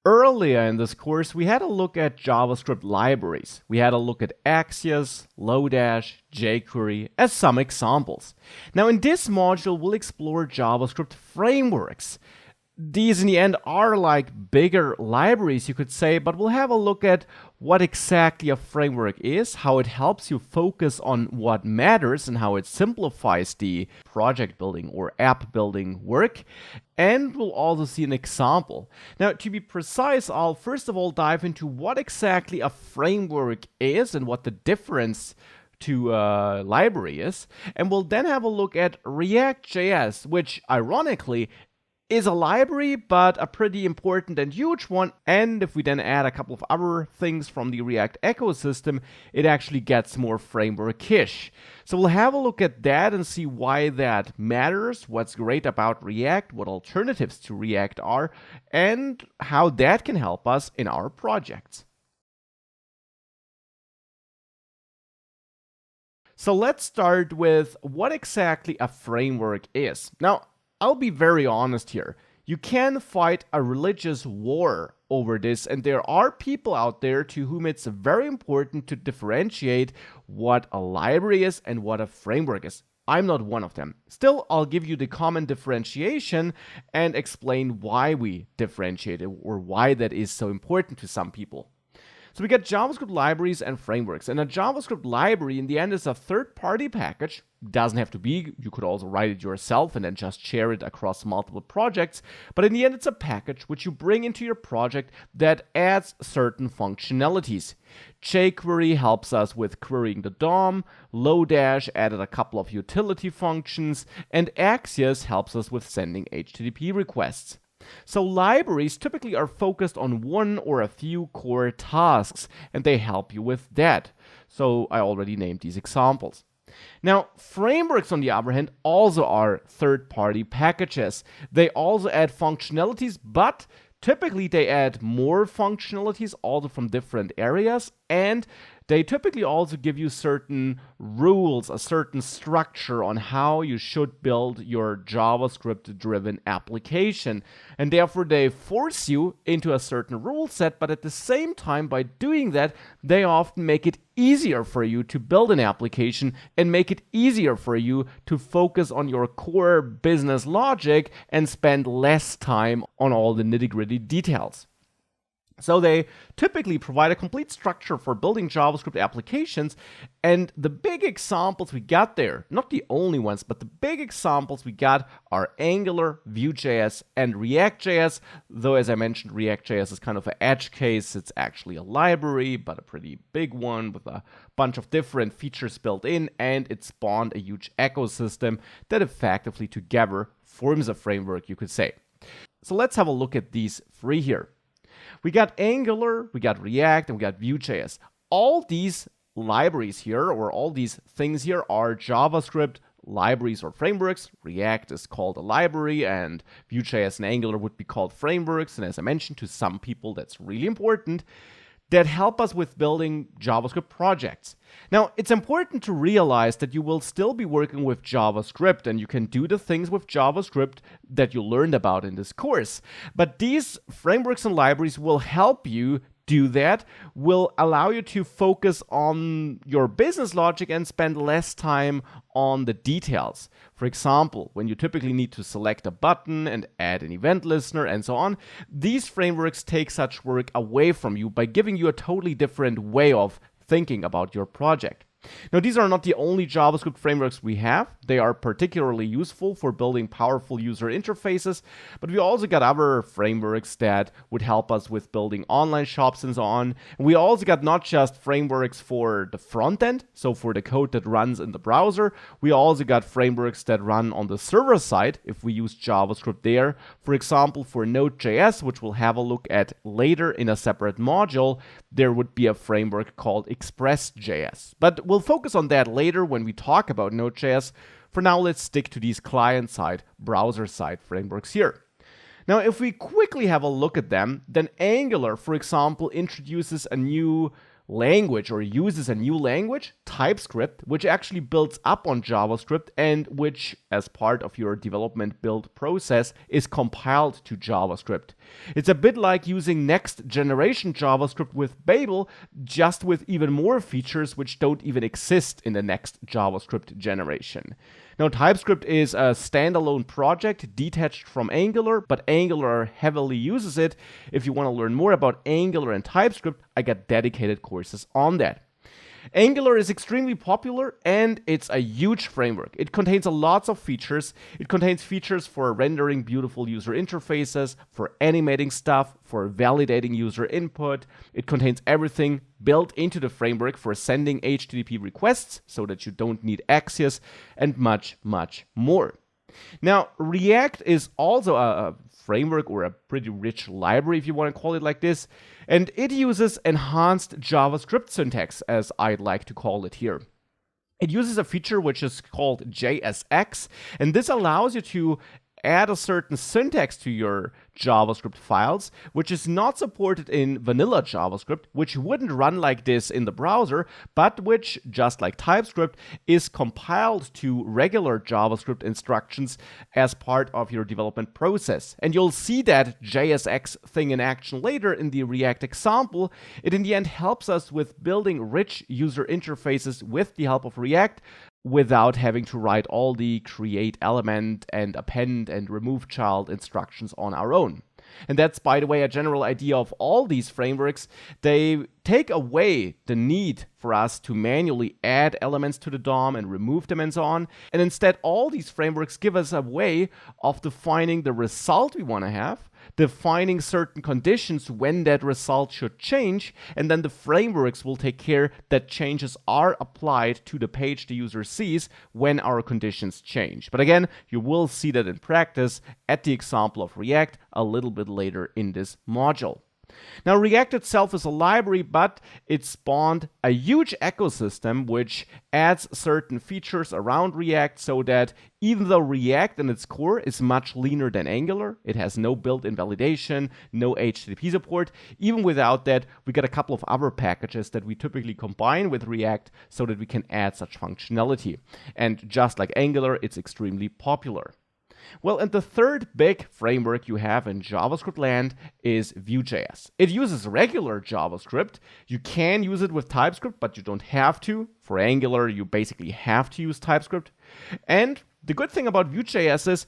Earlier in this course, we had a look at JavaScript libraries. We had a look at Axios, Lodash, jQuery as some examples. Now in this module, we'll explore JavaScript frameworks. These in the end are like bigger libraries, you could say, but we'll have a look at what exactly a framework is, how it helps you focus on what matters and how it simplifies the project building or app building work. And we'll also see an example. Now, to be precise, I'll first of all dive into what exactly a framework is and what the difference to a library is. And we'll then have a look at React.js, which ironically is a library, but a pretty important and huge one. And if we then add a couple of other things from the React ecosystem, it actually gets more framework-ish. So we'll have a look at that and see why that matters, what's great about React, what alternatives to React are, and how that can help us in our projects. So let's start with what exactly a framework is. Now, I'll be very honest here. You can fight a religious war over this, and there are people out there to whom it's very important to differentiate what a library is and what a framework is. I'm not one of them. Still, I'll give you the common differentiation and explain why we differentiate it or why that is so important to some people. So we got JavaScript libraries and frameworks, and a JavaScript library in the end is a third-party package. Doesn't have to be, you could also write it yourself and then just share it across multiple projects, but in the end it's a package which you bring into your project that adds certain functionalities. jQuery helps us with querying the DOM, Lodash added a couple of utility functions, and Axios helps us with sending HTTP requests. So libraries typically are focused on one or a few core tasks, and they help you with that. So I already named these examples. Now, frameworks, on the other hand, also are third-party packages. They also add functionalities, but typically they add more functionalities also from different areas, and they typically also give you certain rules, a certain structure on how you should build your JavaScript-driven application. And therefore, they force you into a certain rule set, but at the same time, by doing that, they often make it easier for you to build an application and make it easier for you to focus on your core business logic and spend less time on all the nitty-gritty details. So they typically provide a complete structure for building JavaScript applications, and the big examples we got there, not the only ones, but the big examples we got are Angular, Vue.js, and React.js, though as I mentioned, React.js is kind of an edge case. It's actually a library, but a pretty big one with a bunch of different features built in, and it spawned a huge ecosystem that effectively together forms a framework, you could say. So let's have a look at these three here. We got Angular, we got React, and we got Vue.js. All these libraries here, or all these things here, are JavaScript libraries or frameworks. React is called a library, and Vue.js and Angular would be called frameworks. And as I mentioned, to some people that's really important, that help us with building JavaScript projects. Now, it's important to realize that you will still be working with JavaScript, and you can do the things with JavaScript that you learned about in this course. But these frameworks and libraries will help you do that, will allow you to focus on your business logic and spend less time on the details. For example, when you typically need to select a button and add an event listener and so on, these frameworks take such work away from you by giving you a totally different way of thinking about your project. Now, these are not the only JavaScript frameworks we have. They are particularly useful for building powerful user interfaces, but we also got other frameworks that would help us with building online shops and so on. And we also got not just frameworks for the front end, so for the code that runs in the browser, we also got frameworks that run on the server side if we use JavaScript there. For example, for Node.js, which we'll have a look at later in a separate module, there would be a framework called Express.js. But we'll focus on that later when we talk about Node.js. For now, let's stick to these client-side, browser-side frameworks here. Now, if we quickly have a look at them, then Angular, for example, introduces a new language or uses a new language, TypeScript, which actually builds up on JavaScript and which, as part of your development build process, is compiled to JavaScript. It's a bit like using next generation JavaScript with Babel, just with even more features which don't even exist in the next JavaScript generation. Now, TypeScript is a standalone project detached from Angular, but Angular heavily uses it. If you want to learn more about Angular and TypeScript, I got dedicated courses on that. Angular is extremely popular and it's a huge framework. It contains lots of features. It contains features for rendering beautiful user interfaces, for animating stuff, for validating user input. It contains everything built into the framework for sending HTTP requests so that you don't need access, and much, much more. Now, React is also a framework or a pretty rich library, if you want to call it like this, and it uses enhanced JavaScript syntax, as I'd like to call it here. It uses a feature which is called JSX, and this allows you to add a certain syntax to your JavaScript files, which is not supported in vanilla JavaScript, which wouldn't run like this in the browser, but which, just like TypeScript, is compiled to regular JavaScript instructions as part of your development process. And you'll see that JSX thing in action later in the React example. It in the end helps us with building rich user interfaces with the help of React, without having to write all the create element and append and remove child instructions on our own. And that's, by the way, a general idea of all these frameworks. They take away the need for us to manually add elements to the DOM and remove them and so on. And instead, all these frameworks give us a way of defining the result we want to have, defining certain conditions when that result should change, and then the frameworks will take care that changes are applied to the page the user sees when our conditions change. But again, you will see that in practice at the example of React a little bit later in this module. Now, React itself is a library, but it spawned a huge ecosystem which adds certain features around React so that even though React in its core is much leaner than Angular, it has no built-in validation, no HTTP support, even without that, we got a couple of other packages that we typically combine with React so that we can add such functionality. And just like Angular, it's extremely popular. Well, and the third big framework you have in JavaScript land is Vue.js. It uses regular JavaScript. You can use it with TypeScript, but you don't have to. For Angular, you basically have to use TypeScript. And the good thing about Vue.js is,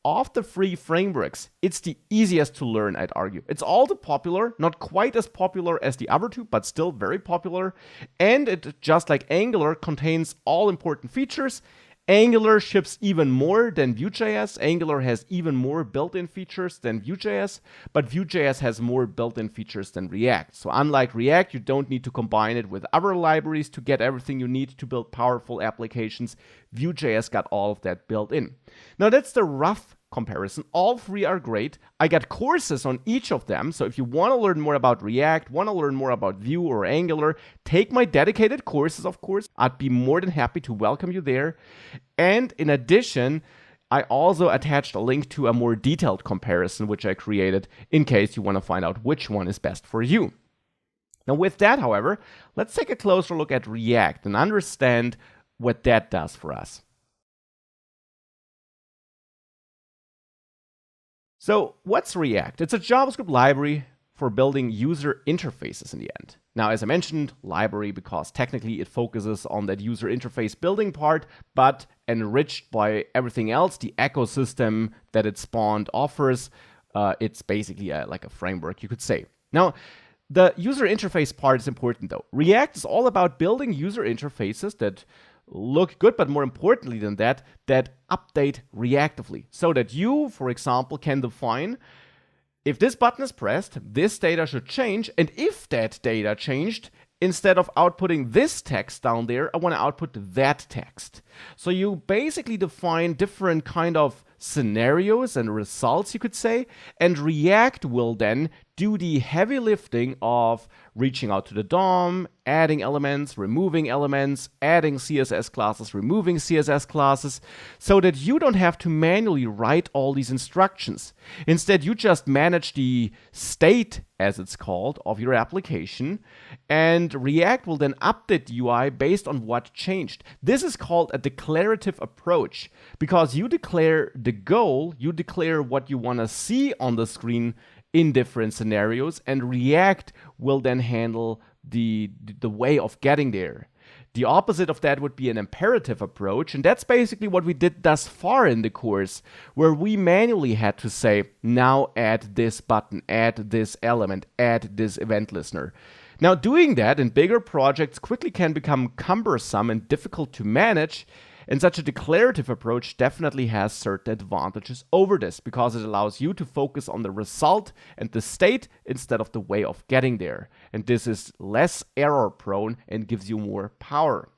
of the free frameworks, it's the easiest to learn, I'd argue. It's all too popular, not quite as popular as the other two, but still very popular. And it, just like Angular, contains all important features. Angular ships even more than Vue.js. Angular has even more built-in features than Vue.js, but Vue.js has more built-in features than React. So unlike React, you don't need to combine it with other libraries to get everything you need to build powerful applications. Vue.js got all of that built in. Now that's the rough comparison. All three are great. I got courses on each of them. So if you want to learn more about React, want to learn more about Vue or Angular, take my dedicated courses, of course. I'd be more than happy to welcome you there. And in addition, I also attached a link to a more detailed comparison, which I created in case you want to find out which one is best for you. Now with that, however, let's take a closer look at React and understand what that does for us. So what's React? It's a JavaScript library for building user interfaces in the end. Now, as I mentioned, library because technically it focuses on that user interface building part, but enriched by everything else, the ecosystem that it spawned offers. It's basically like a framework, you could say. Now, the user interface part is important though. React is all about building user interfaces that look good, but more importantly than that, that update reactively. So that you, for example, can define if this button is pressed, this data should change. And if that data changed, instead of outputting this text down there, I want to output that text. So you basically define different kind of scenarios and results, you could say, and React will then do the heavy lifting of reaching out to the DOM, adding elements, removing elements, adding CSS classes, removing CSS classes, so that you don't have to manually write all these instructions. Instead, you just manage the state, as it's called, of your application, and React will then update the UI based on what changed. This is called a declarative approach, because you declare the goal, you declare what you want to see on the screen in different scenarios, and React will then handle the way of getting there. The opposite of that would be an imperative approach, and that's basically what we did thus far in the course, where we manually had to say, now add this button, add this element, add this event listener. Now, doing that in bigger projects quickly can become cumbersome and difficult to manage, and such a declarative approach definitely has certain advantages over this, because it allows you to focus on the result and the state instead of the way of getting there. And this is less error prone and gives you more power.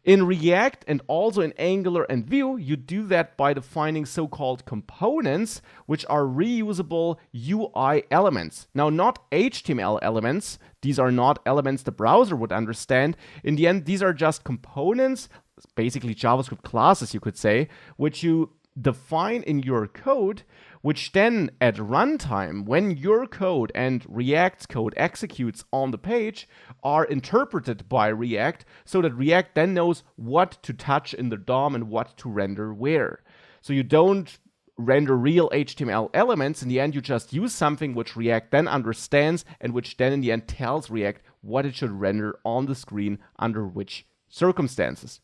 In React and also in Angular and Vue, you do that by defining so-called components, which are reusable UI elements. Now, not HTML elements. These are not elements the browser would understand. In the end, these are just components, basically JavaScript classes, you could say, which you define in your code, which then at runtime, when your code and React's code executes on the page, are interpreted by React, so that React then knows what to touch in the DOM and what to render where. So you don't render real HTML elements. In the end, you just use something which React then understands, and which then in the end tells React what it should render on the screen under which circumstances.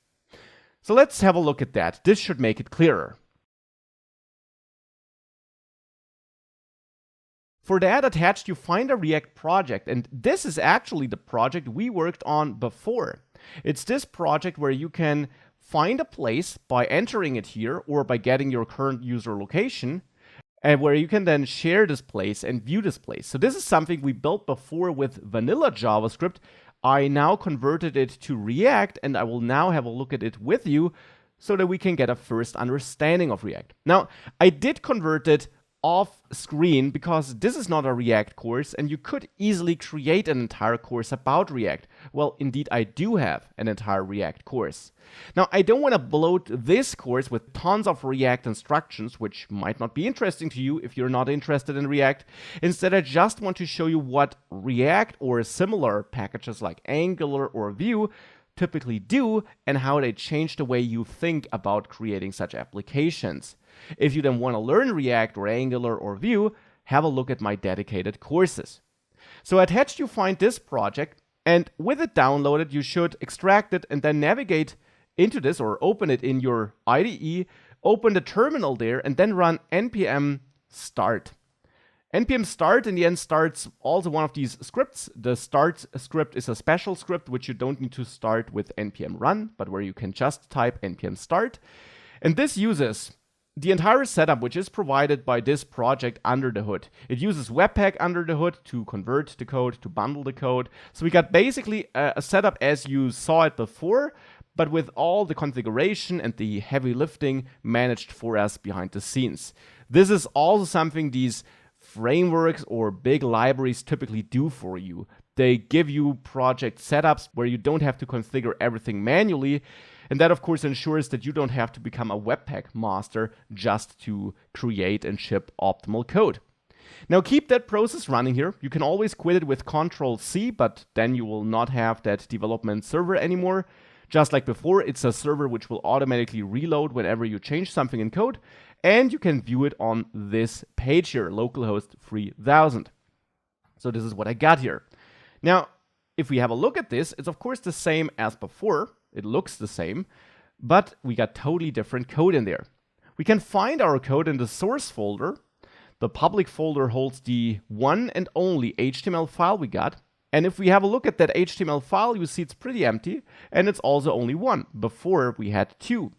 So let's have a look at that. This should make it clearer. For that, attached you find a React project, and this is actually the project we worked on before. It's this project where you can find a place by entering it here or by getting your current user location, and where you can then share this place and view this place. So this is something we built before with vanilla JavaScript. I now converted it to React, and I will now have a look at it with you so that we can get a first understanding of React. Now, I did convert it off screen because this is not a React course, and you could easily create an entire course about React. Well, indeed, I do have an entire React course. Now, I don't want to bloat this course with tons of React instructions, which might not be interesting to you if you're not interested in React. Instead, I just want to show you what React or similar packages like Angular or Vue typically do, and how they change the way you think about creating such applications. If you then want to learn React or Angular or Vue, have a look at my dedicated courses. So attached you find this project, and with it downloaded, you should extract it and then navigate into this or open it in your IDE, open the terminal there, and then run npm start. npm start in the end starts also one of these scripts. The start script is a special script which you don't need to start with npm run, but where you can just type npm start. And this uses the entire setup which is provided by this project under the hood. It uses Webpack under the hood to convert the code, to bundle the code. So we got basically a setup as you saw it before, but with all the configuration and the heavy lifting managed for us behind the scenes. This is also something these frameworks or big libraries typically do for you. They give you project setups where you don't have to configure everything manually. And that, of course, ensures that you don't have to become a Webpack master just to create and ship optimal code. Now, keep that process running here. You can always quit it with Control-C, but then you will not have that development server anymore. Just like before, it's a server which will automatically reload whenever you change something in code. And you can view it on this page here, localhost 3000. So this is what I got here. Now, if we have a look at this, it's of course the same as before. It looks the same, but we got totally different code in there. We can find our code in the source folder. The public folder holds the one and only HTML file we got. And if we have a look at that HTML file, you see it's pretty empty, and it's also only one. Before, we had two.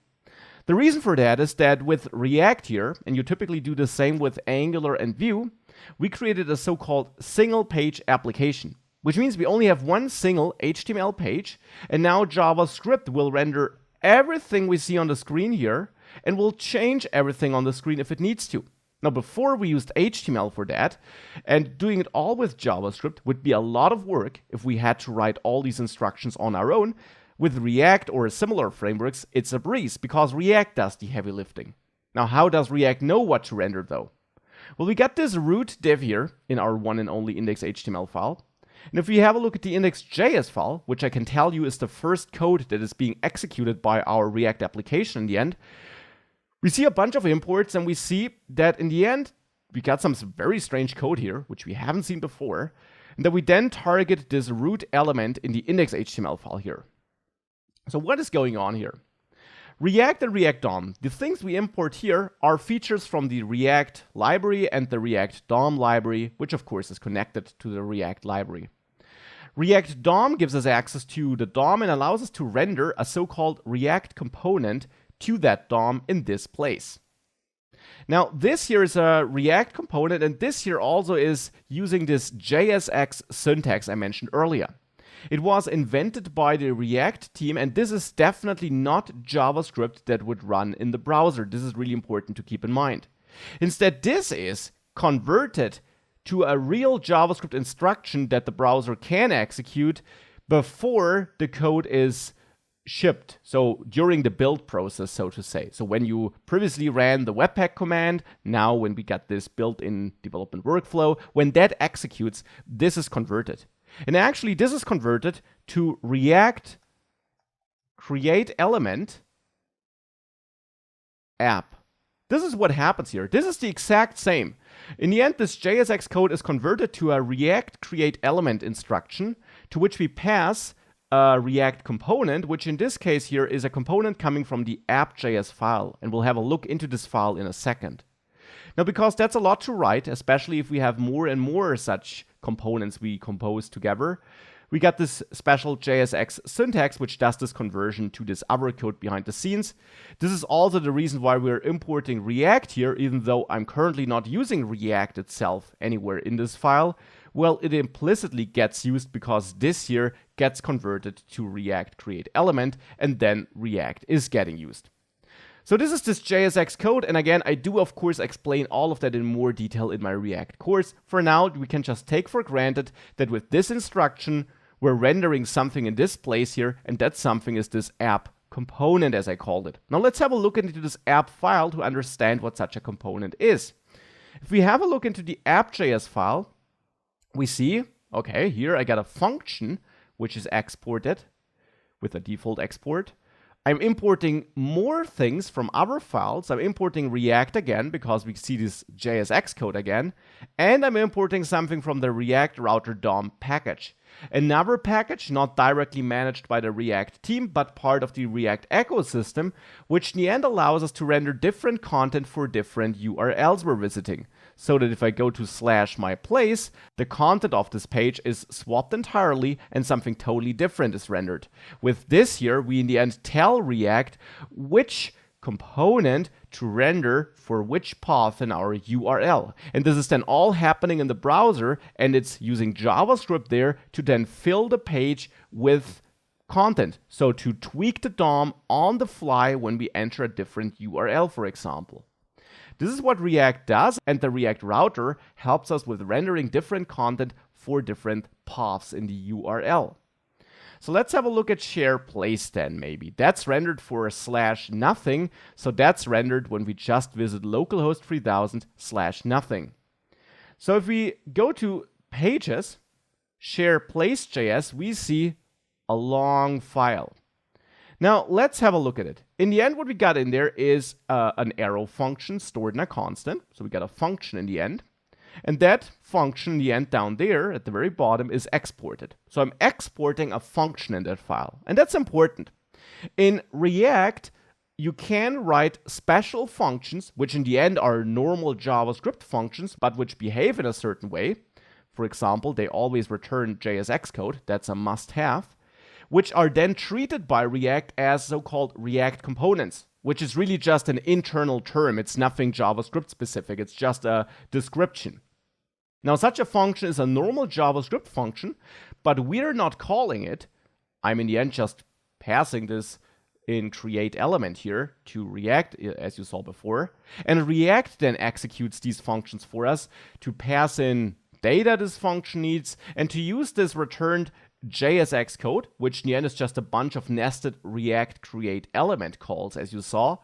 The reason for that is that with React here, and you typically do the same with Angular and Vue, we created a so-called single-page application, which means we only have one single HTML page, and now JavaScript will render everything we see on the screen here, and will change everything on the screen if it needs to. Now, before we used HTML for that, and doing it all with JavaScript would be a lot of work if we had to write all these instructions on our own. With React or similar frameworks, it's a breeze because React does the heavy lifting. Now, how does React know what to render though? Well, we got this root div here in our one and only index.html file. And if we have a look at the index.js file, which I can tell you is the first code that is being executed by our React application in the end, we see a bunch of imports and we see that in the end, we got some very strange code here, which we haven't seen before, and that we then target this root element in the index.html file here. So what is going on here? React and React DOM, the things we import here are features from the React library and the React DOM library, which of course is connected to the React library. React DOM gives us access to the DOM and allows us to render a so-called React component to that DOM in this place. Now, this here is a React component, and this here also is using this JSX syntax I mentioned earlier. It was invented by the React team, and this is definitely not JavaScript that would run in the browser. This is really important to keep in mind. Instead, this is converted to a real JavaScript instruction that the browser can execute before the code is shipped. So during the build process, so to say. So when you previously ran the webpack command, now when we got this built-in development workflow, when that executes, this is converted. And actually, this is converted to React create element app. This is what happens here. This is the exact same. In the end, this JSX code is converted to a React create element instruction to which we pass a React component, which in this case here is a component coming from the app.js file. And we'll have a look into this file in a second. Now, because that's a lot to write, especially if we have more and more such components we compose together, we got this special JSX syntax, which does this conversion to this other code behind the scenes. This is also the reason why we're importing React here, even though I'm currently not using React itself anywhere in this file. Well, it implicitly gets used because this here gets converted to React create element, and then React is getting used. So this is this JSX code, and again, I do of course explain all of that in more detail in my React course. For now, we can just take for granted that with this instruction, we're rendering something in this place here, and that something is this app component, as I called it. Now let's have a look into this app file to understand what such a component is. If we have a look into the app.js file, we see, okay, here I got a function which is exported with a default export. I'm importing more things from other files. I'm importing React again because we see this JSX code again. And I'm importing something from the React router DOM package. Another package not directly managed by the React team, but part of the React ecosystem, which in the end allows us to render different content for different URLs we're visiting. So that if I go to /myplace, the content of this page is swapped entirely and something totally different is rendered. With this here, we in the end tell React which component to render for which path in our URL. And this is then all happening in the browser, and it's using JavaScript there to then fill the page with content. So to tweak the DOM on the fly when we enter a different URL, for example. This is what React does, and the React router helps us with rendering different content for different paths in the URL. So let's have a look at share place then, maybe. That's rendered for /nothing, so that's rendered when we just visit localhost 3000 /nothing. So if we go to pages, share place.js, we see a long file. Now, let's have a look at it. In the end, what we got in there is an arrow function stored in a constant. So we got a function in the end. And that function in the end down there at the very bottom is exported. So I'm exporting a function in that file. And that's important. In React, you can write special functions, which in the end are normal JavaScript functions, but which behave in a certain way. For example, they always return JSX code. That's a must-have. Which are then treated by React as so-called React components, which is really just an internal term. It's nothing JavaScript specific. It's just a description. Now, such a function is a normal JavaScript function, but we're not calling it. I'm in the end just passing this in create element here to React, as you saw before. And React then executes these functions for us to pass in data this function needs and to use this returned JSX code, which in the end is just a bunch of nested React create element calls, as you saw,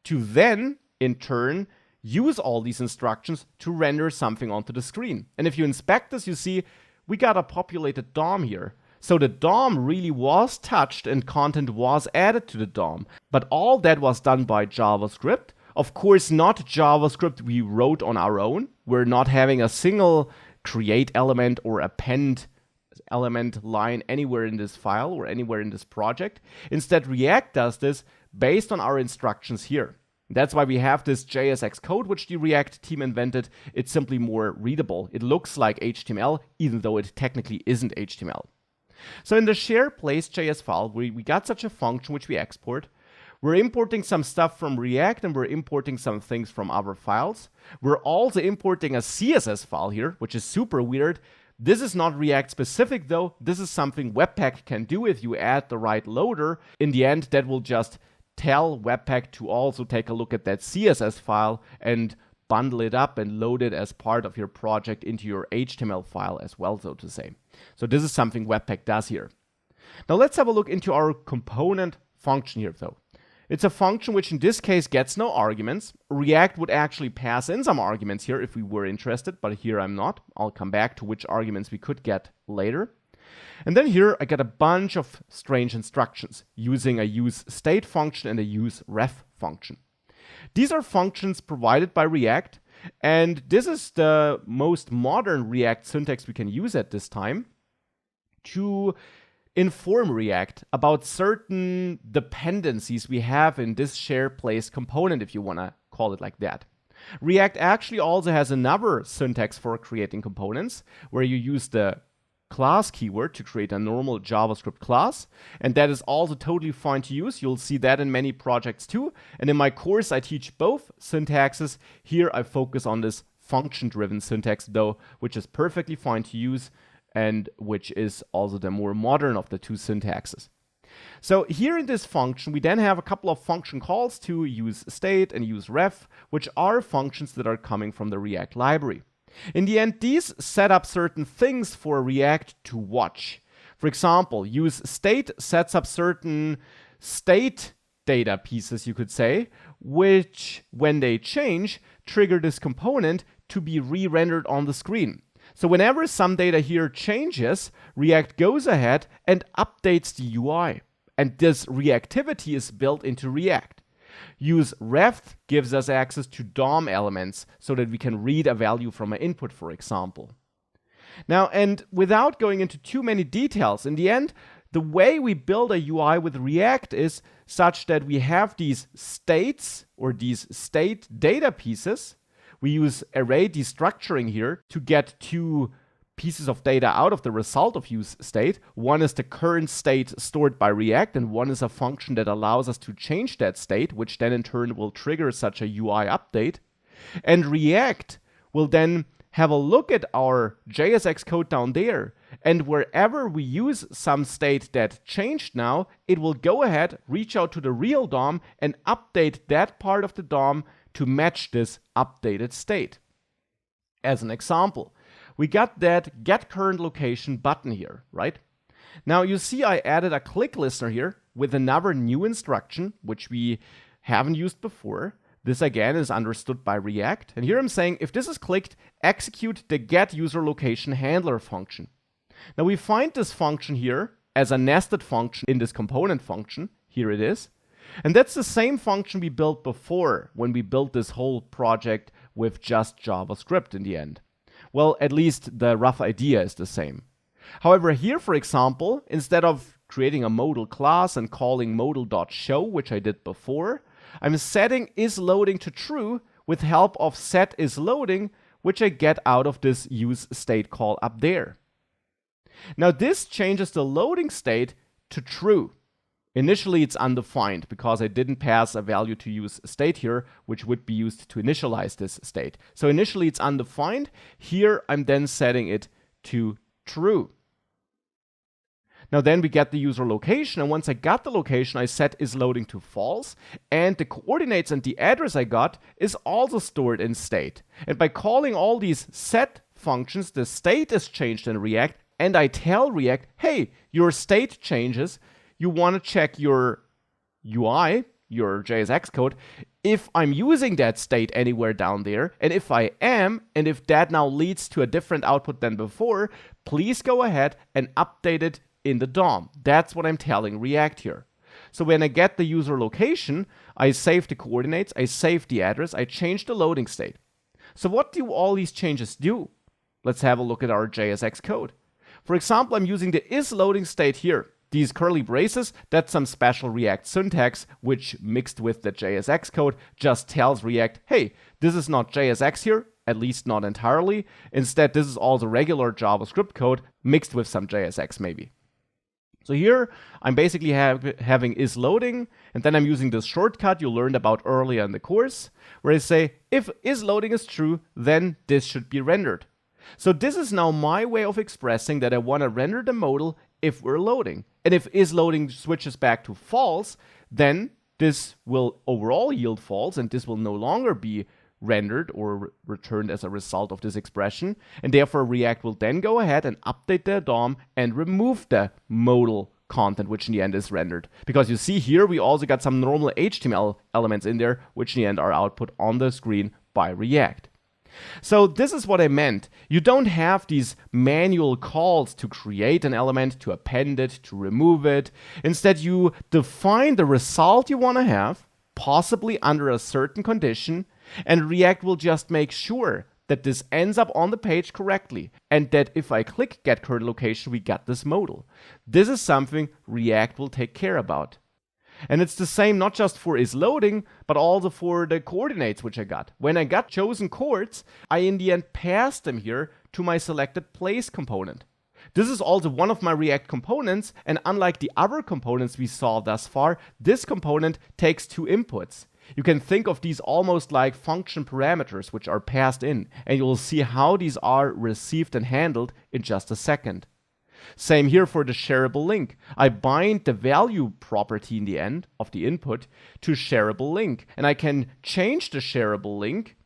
to then, in turn, use all these instructions to render something onto the screen. And if you inspect this, you see we got a populated DOM here. So the DOM really was touched and content was added to the DOM. But all that was done by JavaScript. Of course, not JavaScript we wrote on our own. We're not having a single create element or append element line anywhere in this file or anywhere in this project. Instead, React does this based on our instructions here. That's why we have this JSX code, which the React team invented. It's simply more readable. It looks like HTML, even though it technically isn't HTML. So in the share place.js file, we got such a function which we export. We're importing some stuff from React and we're importing some things from other files. We're also importing a CSS file here, which is super weird. This is not React specific though. This is something Webpack can do if you add the right loader. In the end, that will just tell Webpack to also take a look at that CSS file and bundle it up and load it as part of your project into your HTML file as well, so to say. So this is something Webpack does here. Now let's have a look into our component function here though. It's a function which in this case gets no arguments. React would actually pass in some arguments here if we were interested, but here I'm not. I'll come back to which arguments we could get later. And then here I get a bunch of strange instructions using a useState function and a useRef function. These are functions provided by React, and this is the most modern React syntax we can use at this time to inform React about certain dependencies we have in this share place component, if you want to call it like that. React actually also has another syntax for creating components where you use the class keyword to create a normal JavaScript class, and that is also totally fine to use. You'll see that in many projects too, and in my course I teach both syntaxes. Here I focus on this function-driven syntax though, which is perfectly fine to use and which is also the more modern of the two syntaxes. So here in this function we then have a couple of function calls to useState and useRef, which are functions that are coming from the React library. In the end, these set up certain things for React to watch. For example, useState sets up certain state data pieces, you could say, which, when they change, trigger this component to be re-rendered on the screen. So whenever some data here changes, React goes ahead and updates the UI. And this reactivity is built into React. useRef gives us access to DOM elements so that we can read a value from an input, for example. Now, and without going into too many details, in the end, the way we build a UI with React is such that we have these states or these state data pieces. We use array destructuring here to get two pieces of data out of the result of useState. One is the current state stored by React, and one is a function that allows us to change that state, which then in turn will trigger such a UI update. And React will then have a look at our JSX code down there, and wherever we use some state that changed now, it will go ahead, reach out to the real DOM, and update that part of the DOM to match this updated state. As an example, we got that get current location button here, right? Now you see I added a click listener here with another new instruction, which we haven't used before. This again is understood by React. And here I'm saying if this is clicked, execute the get user location handler function. Now we find this function here as a nested function in this component function. Here it is. And that's the same function we built before when we built this whole project with just JavaScript in the end. Well, at least the rough idea is the same. However, here, for example, instead of creating a modal class and calling modal.show, which I did before, I'm setting isLoading to true with help of setIsLoading, which I get out of this useState call up there. Now this changes the loading state to true. Initially it's undefined because I didn't pass a value to useState here, which would be used to initialize this state. So initially it's undefined. Here I'm then setting it to true. Now then we get the user location, and once I got the location, I set isLoading to false, and the coordinates and the address I got is also stored in state. And by calling all these set functions, the state is changed in React, and I tell React, hey, your state changes, you want to check your UI, your JSX code, if I'm using that state anywhere down there, and if I am, and if that now leads to a different output than before, please go ahead and update it in the DOM. That's what I'm telling React here. So when I get the user location, I save the coordinates, I save the address, I change the loading state. So what do all these changes do? Let's have a look at our JSX code. For example, I'm using the isLoading state here. These curly braces, that's some special React syntax, which mixed with the JSX code just tells React, hey, this is not JSX here, at least not entirely. Instead, this is all the regular JavaScript code mixed with some JSX maybe. So here, I'm basically having isLoading, and then I'm using this shortcut you learned about earlier in the course, where I say, if isLoading is true, then this should be rendered. So this is now my way of expressing that I want to render the modal if we're loading. And if isLoading switches back to false, then this will overall yield false, and this will no longer be rendered or returned as a result of this expression. And therefore, React will then go ahead and update the DOM and remove the modal content, which in the end is rendered. Because you see here, we also got some normal HTML elements in there, which in the end are output on the screen by React. So this is what I meant. You don't have these manual calls to create an element, to append it, to remove it. Instead, you define the result you want to have, possibly under a certain condition, and React will just make sure that this ends up on the page correctly, and that if I click get current location, we get this modal. This is something React will take care about. And it's the same not just for isLoading, but also for the coordinates which I got. When I got chosen coords, I in the end passed them here to my selected place component. This is also one of my React components, and unlike the other components we saw thus far, this component takes two inputs. You can think of these almost like function parameters which are passed in, and you will see how these are received and handled in just a second. Same here for the shareable link. I bind the value property in the end of the input to shareable link, and I can change the shareable link,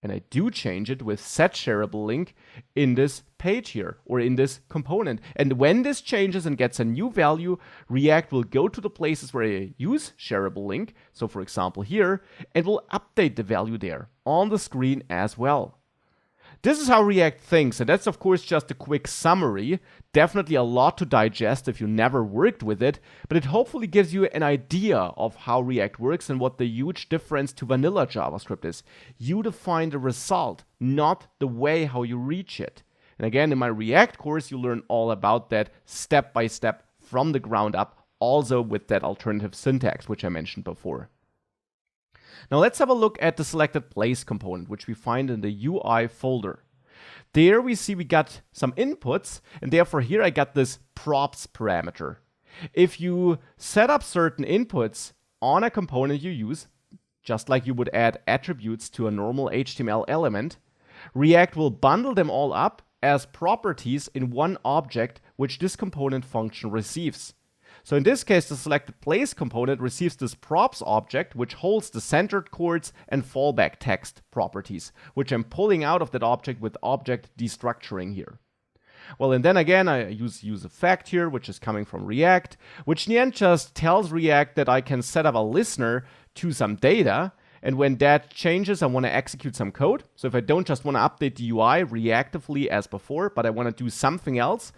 and I do change it with set shareable link in this page here or in this component. And when this changes and gets a new value, React will go to the places where I use shareable link, so for example here, and will update the value there on the screen as well. This is how React thinks, and that's of course just a quick summary. Definitely a lot to digest if you never worked with it, but it hopefully gives you an idea of how React works and what the huge difference to vanilla JavaScript is. You define the result, not the way how you reach it. And again, in my React course, you learn all about that step by step from the ground up, also with that alternative syntax, which I mentioned before. Now let's have a look at the selected place component, which we find in the UI folder. There we see we got some inputs, and therefore here I got this props parameter. If you set up certain inputs on a component you use, just like you would add attributes to a normal HTML element, React will bundle them all up as properties in one object which this component function receives. So in this case, the selected place component receives this props object, which holds the centered chords and fallback text properties, which I'm pulling out of that object with object destructuring here. Well, and then again, I use effect here, which is coming from React, which in the end just tells React that I can set up a listener to some data. And when that changes, I want to execute some code. So if I don't just want to update the UI reactively as before, but I want to do something else,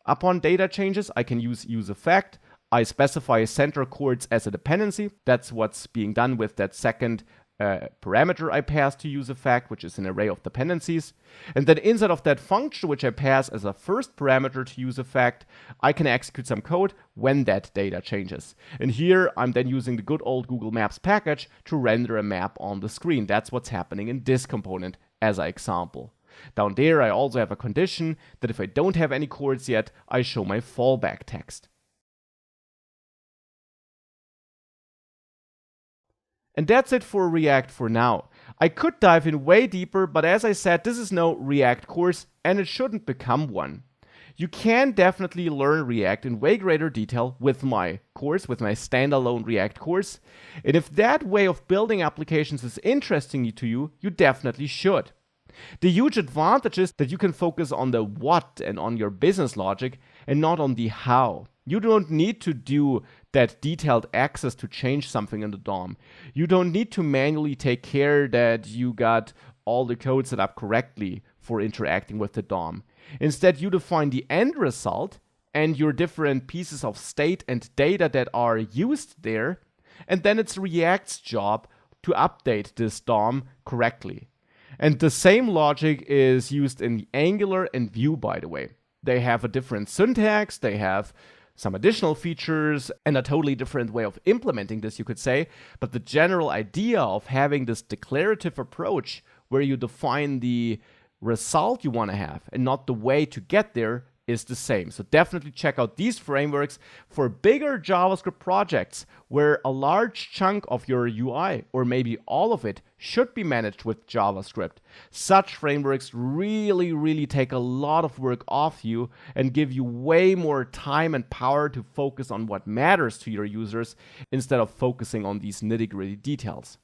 upon data changes, I can use effect. I specify center chords as a dependency. That's what's being done with that second parameter I pass to use effect, which is an array of dependencies. And then inside of that function, which I pass as a first parameter to use effect, I can execute some code when that data changes. And here I'm then using the good old Google Maps package to render a map on the screen. That's what's happening in this component as an example. Down there, I also have a condition that if I don't have any chords yet, I show my fallback text. And that's it for React for now. I could dive in way deeper, but as I said, this is no React course, and it shouldn't become one. You can definitely learn React in way greater detail with my course, with my standalone React course. And if that way of building applications is interesting to you, you definitely should. The huge advantage is that you can focus on the what and on your business logic and not on the how. You don't need to do that detailed access to change something in the DOM. You don't need to manually take care that you got all the code set up correctly for interacting with the DOM. Instead, you define the end result and your different pieces of state and data that are used there, and then it's React's job to update this DOM correctly. And the same logic is used in Angular and Vue, by the way. They have a different syntax, they have some additional features, and a totally different way of implementing this, you could say. But the general idea of having this declarative approach where you define the result you want to have and not the way to get there is the same. So definitely check out these frameworks for bigger JavaScript projects where a large chunk of your UI, or maybe all of it, should be managed with JavaScript. Such frameworks really take a lot of work off you and give you way more time and power to focus on what matters to your users instead of focusing on these nitty-gritty details.